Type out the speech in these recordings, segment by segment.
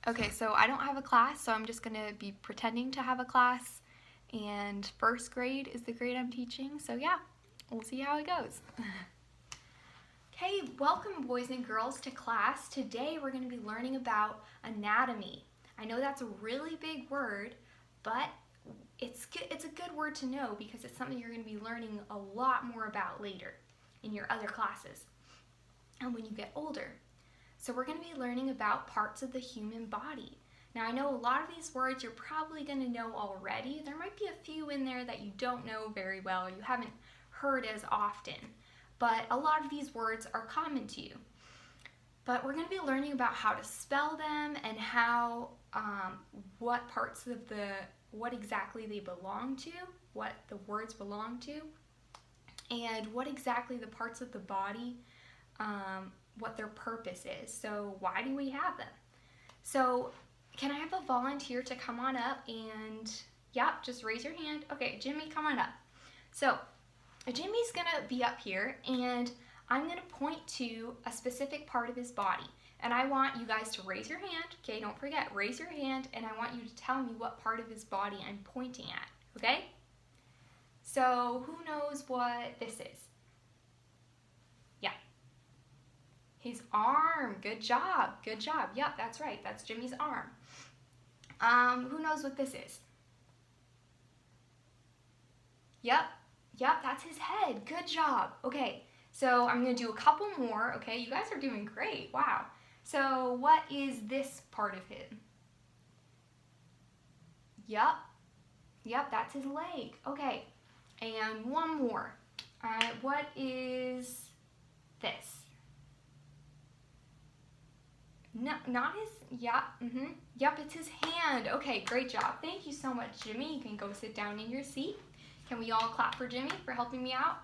Okay, so I don't have a class, so I'm just going to be pretending to have a class. And first grade is the grade I'm teaching, so yeah, we'll see how it goes. Okay, welcome boys and girls to class. Today we're going to be learning about anatomy. I know that's a really big word, but it's a good word to know because it's something you're going to be learning a lot more about later in your other classes and when you get older. So we're going to be learning about parts of the human body. Now I know a lot of these words you're probably going to know already. There might be a few in there that you don't know very well or you haven't heard as often, but a lot of these words are common to you. But we're going to be learning about how to spell them and how, what exactly they belong to, what the words belong to, and what exactly the parts of the body, what their purpose is. So why do we have them? So can I have a volunteer to come on up and, just raise your hand. Okay, Jimmy, come on up. So Jimmy's gonna be up here and I'm gonna point to a specific part of his body. And I want you guys to raise your hand, okay, don't forget, raise your hand, and I want you to tell me what part of his body I'm pointing at, okay? So who knows what this is? His arm. Good job. Good job. Yep, that's right. That's Jimmy's arm. Who knows what this is? Yep, that's his head. Good job. Okay, so I'm going to do a couple more. Okay, you guys are doing great. Wow. So what is this part of him? Yep, that's his leg. Okay, and one more. What is this? No, not his, yep, it's his hand. Okay, great job. Thank you so much, Jimmy. You can go sit down in your seat. Can we all clap for Jimmy for helping me out?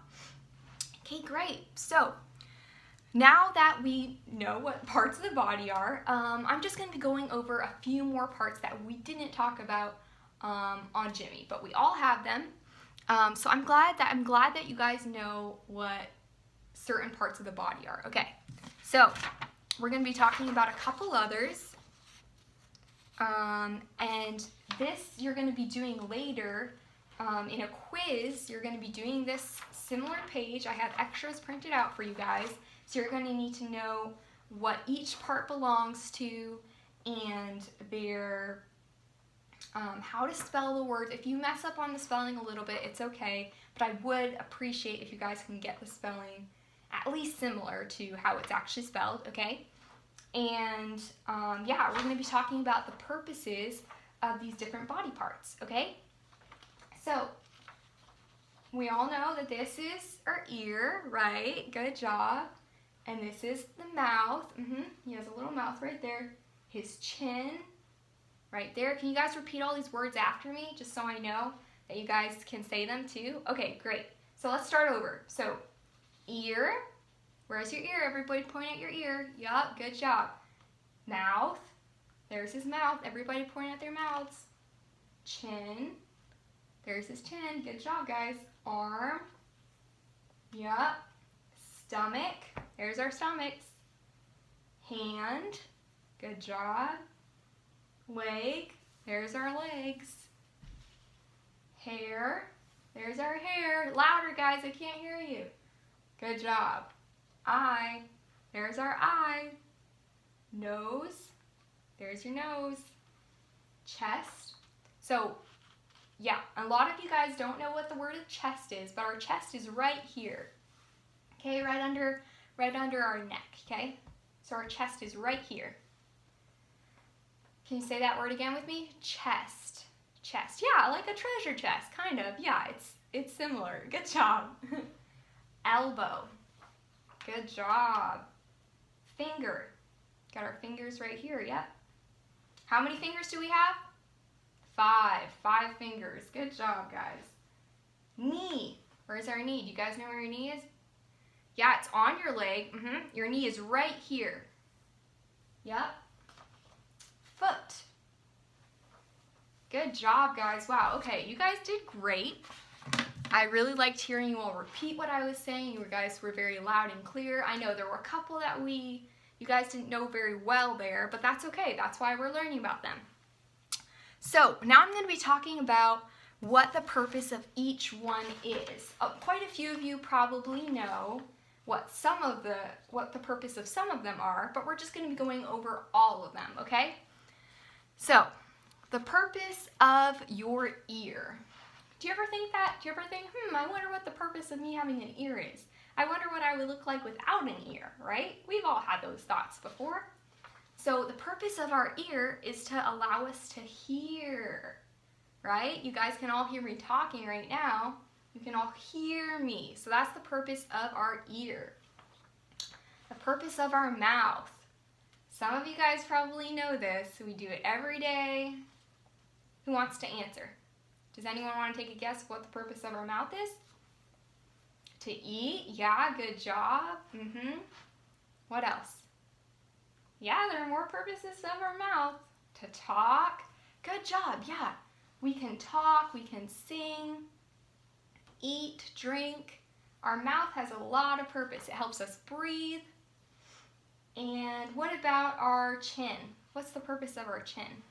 Okay, great. So, now that we know what parts of the body are, I'm just going to be going over a few more parts that we didn't talk about on Jimmy, but we all have them. So I'm glad that you guys know what certain parts of the body are. Okay, so we're going to be talking about a couple others, and this you're going to be doing later in a quiz. You're going to be doing this similar page. I have extras printed out for you guys, so you're going to need to know what each part belongs to and their how to spell the words. If you mess up on the spelling a little bit, it's okay, but I would appreciate if you guys can get the spelling at least similar to how it's actually spelled, okay? And we're going to be talking about the purposes of these different body parts, okay? So, we all know that this is our ear, right? Good job. And this is the mouth. He has a little mouth right there. His chin, right there. Can you guys repeat all these words after me, just so I know that you guys can say them too? Okay, great. So let's start over. So, ear. Where's your ear? Everybody point at your ear. Yup, good job. Mouth. There's his mouth. Everybody point at their mouths. Chin. There's his chin. Good job, guys. Arm. Yup. Stomach. There's our stomachs. Hand. Good job. Leg. There's our legs. Hair. There's our hair. Louder, guys. I can't hear you. Good job. Eye. There's our eye. Nose. There's your nose. Chest. So, a lot of you guys don't know what the word of chest is, but our chest is right here. Okay, right under our neck, okay? So our chest is right here. Can you say that word again with me? Chest. Chest. Yeah, like a treasure chest, kind of. Yeah, it's similar. Good job. Elbow. Good job. Finger. Got our fingers right here, yep. How many fingers do we have? 5. 5 fingers. Good job, guys. Knee. Where's our knee? Do you guys know where your knee is? Yeah, it's on your leg. Your knee is right here. Yep. Foot. Good job, guys. Wow, okay, you guys did great. I really liked hearing you all repeat what I was saying. You guys were very loud and clear. I know there were a couple that we You guys didn't know very well there, but that's okay. That's why we're learning about them. So now I'm going to be talking about what the purpose of each one is. Quite a few of you probably know what the purpose of some of them are, but we're just going to be going over all of them, okay? So, the purpose of your ear. Do you ever think that? Do you ever think, I wonder what the purpose of me having an ear is? I wonder what I would look like without an ear, right? We've all had those thoughts before. So the purpose of our ear is to allow us to hear, right? You guys can all hear me talking right now. You can all hear me. So that's the purpose of our ear. The purpose of our mouth. Some of you guys probably know this. We do it every day. Who wants to answer? Does anyone want to take a guess what the purpose of our mouth is? To eat? Yeah, good job. What else? Yeah, there are more purposes of our mouth. To talk. Good job, yeah. We can talk, we can sing, eat, drink. Our mouth has a lot of purpose. It helps us breathe. And what about our chin? What's the purpose of our chin?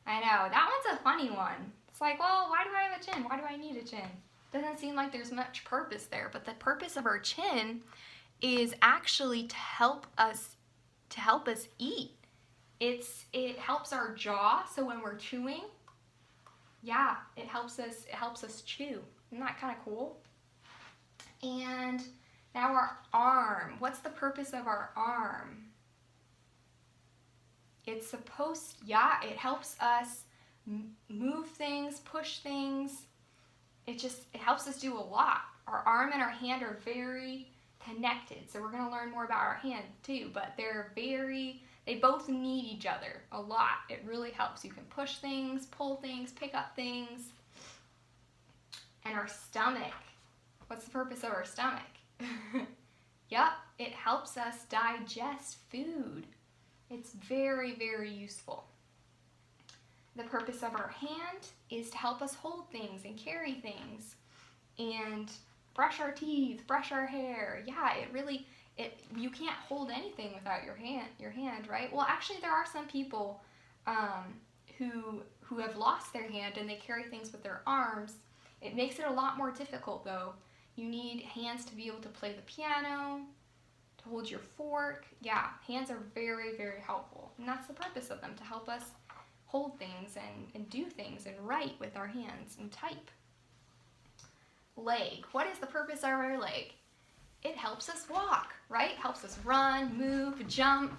I know, that one's a funny one. It's like, well, why do I have a chin? Why do I need a chin? Doesn't seem like there's much purpose there, but the purpose of our chin is actually to help us eat. It helps our jaw, so when we're chewing, yeah, it helps us chew. Isn't that kind of cool? And now our arm. What's the purpose of our arm? It helps us move things, push things. It helps us do a lot. Our arm and our hand are very connected. So we're going to learn more about our hand too, but they both need each other a lot. It really helps. You can push things, pull things, pick up things. And our stomach. What's the purpose of our stomach? Yep, it helps us digest food. It's very, very useful. The purpose of our hand is to help us hold things and carry things and brush our teeth, brush our hair. Yeah, you can't hold anything without your hand, right? Well, actually there are some people who have lost their hand and they carry things with their arms. It makes it a lot more difficult though. You need hands to be able to play the piano, to hold your fork. Yeah, hands are very, very helpful. And that's the purpose of them, to help us hold things and do things and write with our hands and type. Leg. What is the purpose of our leg? It helps us walk, right? Helps us run, move, jump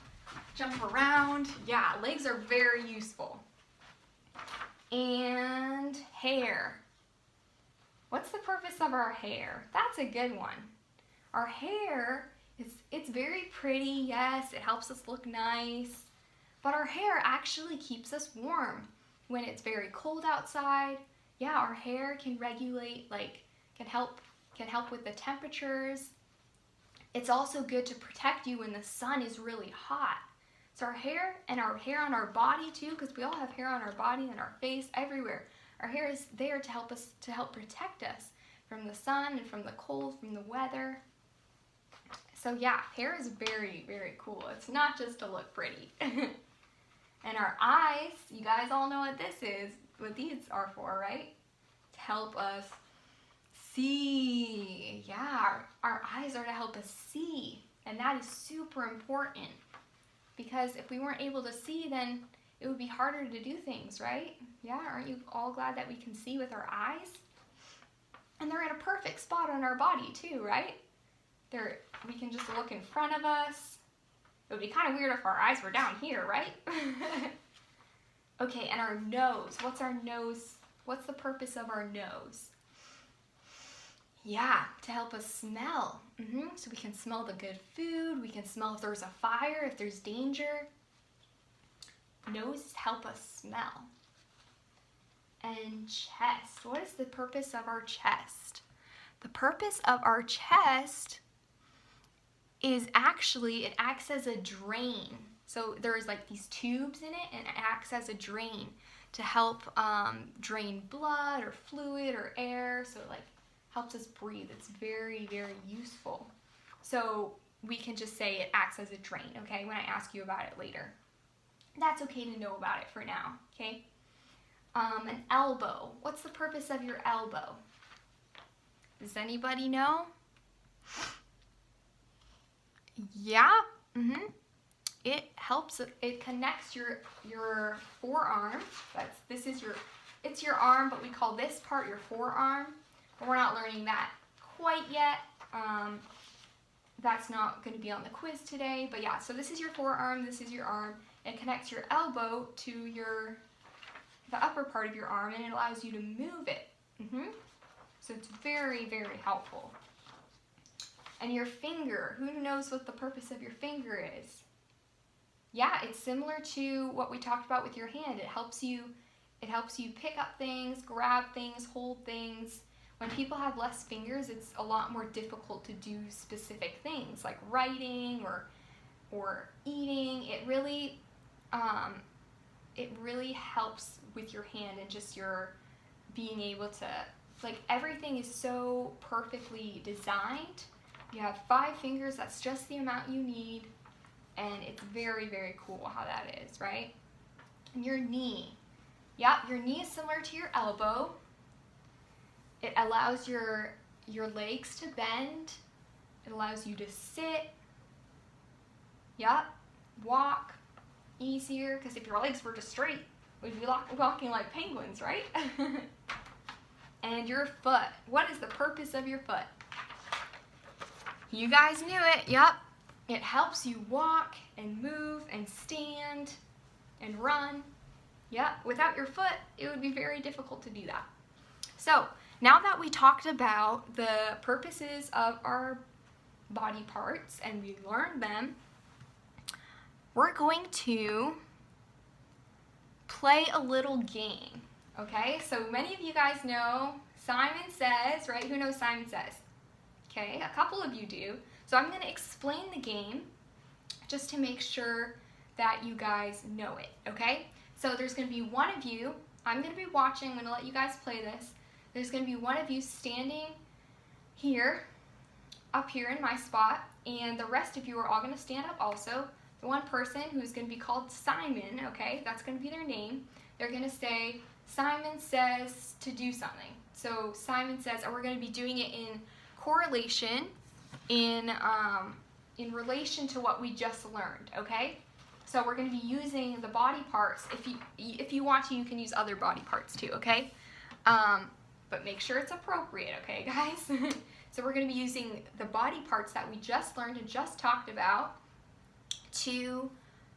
around. Yeah, legs are very useful. And hair. What's the purpose of our hair? That's a good one. Our hair, it's very pretty, yes, it helps us look nice, but our hair actually keeps us warm when it's very cold outside. Yeah, our hair can regulate, can help with the temperatures. It's also good to protect you when the sun is really hot. So our hair and our hair on our body too, because we all have hair on our body and our face, everywhere. Our hair is there to help protect us from the sun and from the cold, from the weather. So yeah, hair is very, very cool. It's not just to look pretty. And our eyes, you guys all know what these are for, right? To help us see. Yeah, our eyes are to help us see. And that is super important. Because if we weren't able to see, then it would be harder to do things, right? Yeah, aren't you all glad that we can see with our eyes? And they're in a perfect spot on our body too, right? We can just look in front of us. It would be kind of weird if our eyes were down here, right? Okay, and our nose. What's our nose? What's the purpose of our nose? Yeah, to help us smell. So we can smell the good food. We can smell if there's a fire, if there's danger. Noses help us smell. And chest. What is the purpose of our chest? The purpose of our chest is actually, it acts as a drain. So there's these tubes in it, and it acts as a drain to help drain blood or fluid or air. So it helps us breathe. It's very, very useful. So we can just say it acts as a drain, okay, when I ask you about it later. That's okay to know about it for now, okay? An elbow. What's the purpose of your elbow? Does anybody know? Yeah. It helps. It connects your forearm. It's your arm, but we call this part your forearm. But we're not learning that quite yet. That's not going to be on the quiz today. But yeah, so this is your forearm. This is your arm. It connects your elbow to the upper part of your arm, and it allows you to move it. So it's very, very helpful. And your finger, who knows what the purpose of your finger is? Yeah, it's similar to what we talked about with your hand. It helps you pick up things, grab things, hold things. When people have less fingers, it's a lot more difficult to do specific things like writing or eating. It really helps with your hand and just your being able to, like, everything is so perfectly designed. You have 5 fingers, that's just the amount you need, and it's very, very cool how that is, right? And your knee. Yep, your knee is similar to your elbow. It allows your legs to bend. It allows you to sit. Yep, walk easier, because if your legs were just straight, we'd be walking like penguins, right? And your foot. What is the purpose of your foot? You guys knew it. Yep. It helps you walk and move and stand and run. Yep. Without your foot, it would be very difficult to do that. So, now that we talked about the purposes of our body parts and we learned them, we're going to play a little game. Okay? So, many of you guys know Simon Says, right? Who knows Simon Says? Okay, a couple of you do. So I'm going to explain the game just to make sure that you guys know it, okay? So there's going to be one of you. I'm going to be watching. I'm going to let you guys play this. There's going to be one of you standing here, up here in my spot, and the rest of you are all going to stand up also. The one person who's going to be called Simon, okay, that's going to be their name. They're going to say, Simon says to do something. So Simon says, and we're going to be doing it in correlation, in relation to what we just learned, okay? So we're going to be using the body parts. If you want to, you can use other body parts too, okay? But make sure it's appropriate, okay, guys? So we're going to be using the body parts that we just learned and just talked about to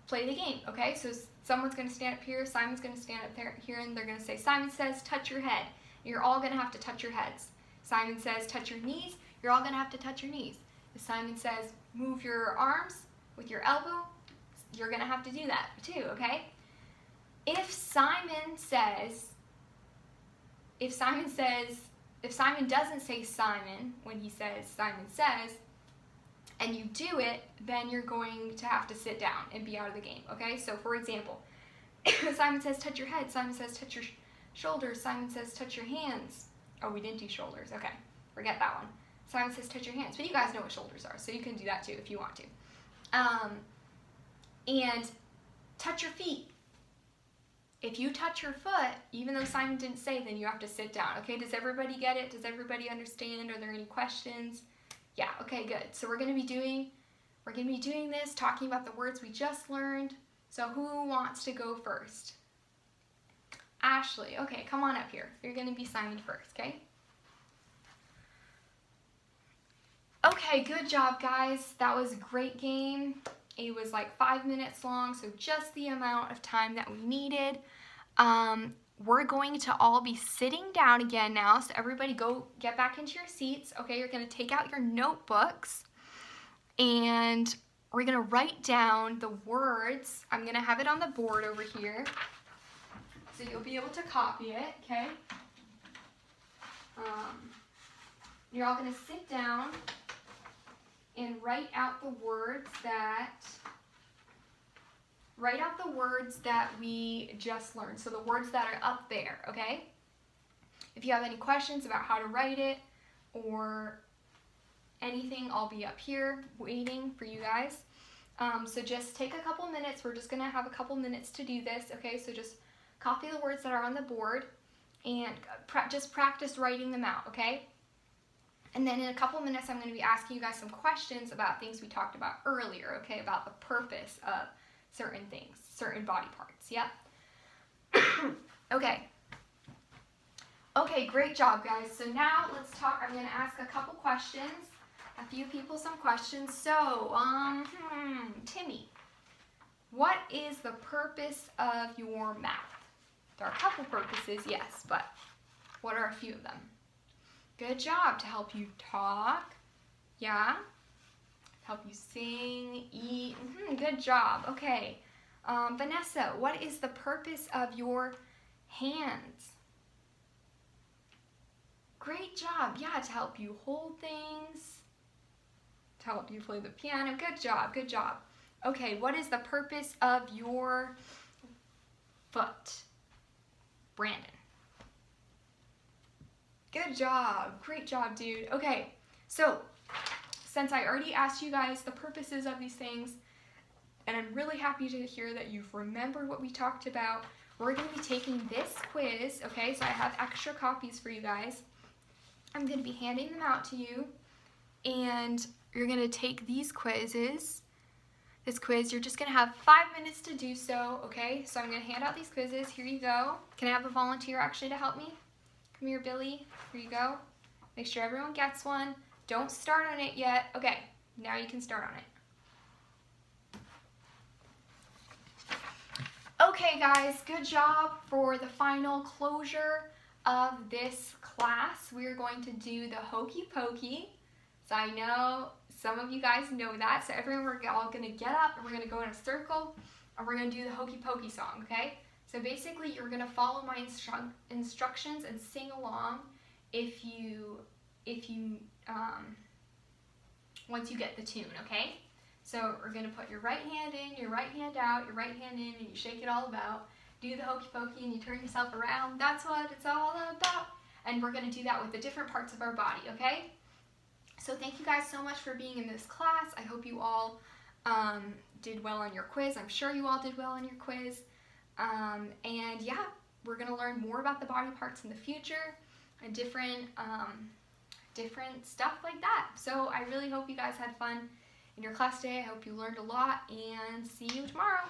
play the game, okay? So someone's going to stand up here, Simon's going to stand up there here, and they're going to say, Simon says, touch your head. You're all going to have to touch your heads. Simon says, touch your knees. You're all going to have to touch your knees. If Simon says, move your arms with your elbow, you're going to have to do that too, okay? If Simon doesn't say Simon when he says Simon says, and you do it, then you're going to have to sit down and be out of the game, okay? So for example, Simon says touch your head, Simon says touch your shoulders, Simon says touch your hands. Oh, we didn't do shoulders, okay. Forget that one. Simon says touch your hands, but you guys know what shoulders are, so you can do that too if you want to. And touch your feet. If you touch your foot, even though Simon didn't say, then you have to sit down, okay? Does everybody get it? Does everybody understand? Are there any questions? Yeah, okay, good. So we're going to be doing this, talking about the words we just learned. So who wants to go first? Ashley, okay, come on up here. You're going to be Simon first, okay? Okay, good job, guys. That was a great game. It was like 5 minutes long, so just the amount of time that we needed. We're going to all be sitting down again now, so everybody go get back into your seats. Okay, you're going to take out your notebooks, and we're going to write down the words. I'm going to have it on the board over here, so you'll be able to copy it, okay? You're all going to sit down and write out the words that we just learned. So the words that are up there, okay? If you have any questions about how to write it or anything, I'll be up here waiting for you guys. So just take a couple minutes. We're just going to have a couple minutes to do this, okay? So just copy the words that are on the board and just practice writing them out, okay? And then in a couple minutes, I'm going to be asking you guys some questions about things we talked about earlier, okay? About the purpose of certain things, certain body parts, yep? Okay. Okay, great job, guys. So now let's talk. I'm going to ask a couple questions, a few people some questions. So, Timmy, what is the purpose of your mouth? There are a couple purposes, yes, but what are a few of them? Good job. To help you talk. Yeah. Help you sing, eat. Good job. Okay. Vanessa, what is the purpose of your hands? Great job. Yeah, to help you hold things. To help you play the piano. Good job. Good job. Okay, what is the purpose of your foot? Brandon. Good job. Great job, dude. Okay, so since I already asked you guys the purposes of these things, and I'm really happy to hear that you've remembered what we talked about, we're going to be taking this quiz, okay? So I have extra copies for you guys. I'm going to be handing them out to you, and you're going to take these quizzes. This quiz, you're just going to have 5 minutes to do so, okay? So I'm going to hand out these quizzes. Here you go. Can I have a volunteer actually to help me? Come here, Billy. Here you go. Make sure everyone gets one. Don't start on it yet. Okay, now you can start on it. Okay, guys, good job for the final closure of this class. We're going to do the Hokey Pokey. So I know some of you guys know that. So everyone, we're all going to get up and we're going to go in a circle and we're going to do the Hokey Pokey song, okay? So basically, you're going to follow my instructions and sing along once you get the tune, okay? So we're going to put your right hand in, your right hand out, your right hand in, and you shake it all about. Do the Hokey Pokey and you turn yourself around. That's what it's all about. And we're going to do that with the different parts of our body, okay? So thank you guys so much for being in this class. I hope you all did well on your quiz. I'm sure you all did well on your quiz. And yeah, we're going to learn more about the body parts in the future and different stuff like that. So I really hope you guys had fun in your class today. I hope you learned a lot, and see you tomorrow.